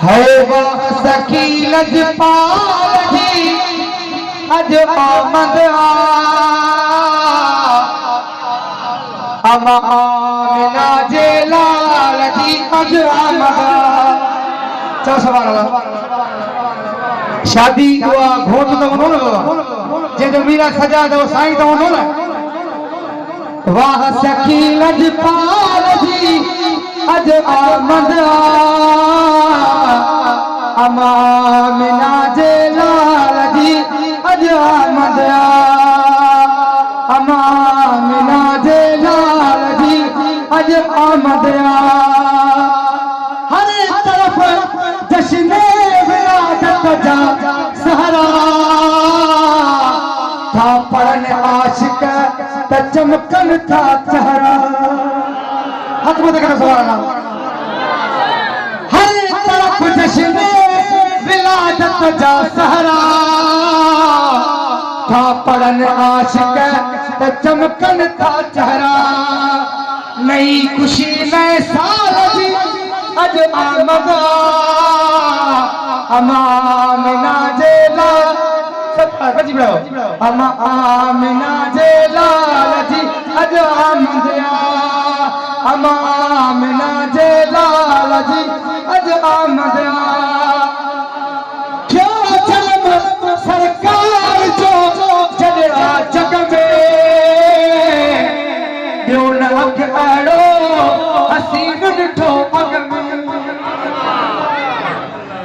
है वाह सखी लजपाल जी अज आमद आमिना जे लाल जी अज आमद। चल सवाल शादी हुआ घोट तो नो ना जे जो मीरा सजा दो साईं तो नो ना। वाह सखी लजपाल जी अज आमद आमिना जे लाल जी अज आमद आमिना जे लाल जी अज आमद। हर तरफ जश्न विलादत जा सहरा था पढ़न आशिक त चमकन था चेहरा। हाथ में देखना सवाल हर तरफ जश्न विलादत जा सहरा था पढ़न आशिक त चमकन था चेहरा। नई खुशी नए साल जी अज आमद आमिना जे लाल आमिना जे लाल जी अज आमद आमिना जे लाल जी अज आमद। क्यों जन्म सरकार जो जड़ा जग में ॿियो न अख अड़ो हसीन ॾिठो अग में।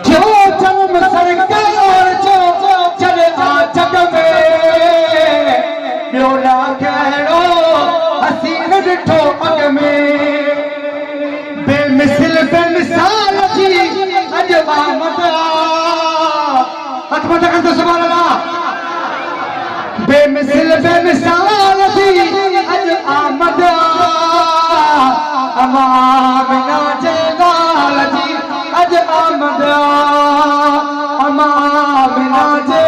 क्यों जन्म सरकार जो जड़ा जग में ॿियो न अख अड़ो हसीन ॾिठो अग में। बेमिसल बेमिसाल जी अज आमद। हथ मत कर दो सुभान अल्लाह। बेमिसल बेमिसाल जी अज आमद आमिना जे लाल जी अज आमद आमिना जे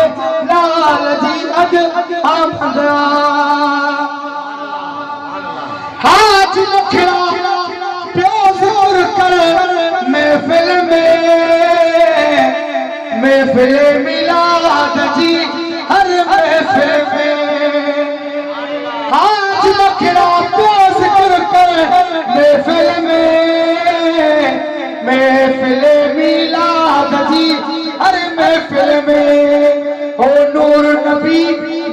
लाल जी अज आमद। हाथ मुखड़ा प्यो जोर कर महफिल मिलाद जी हर महफिल में। हाथ मुखड़ा प्यो जिक्र कर महफिल मिलाद जी हर महफिल में। ओ नूर नबी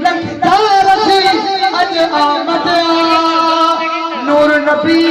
लखदार जी अज आमद नूर नबी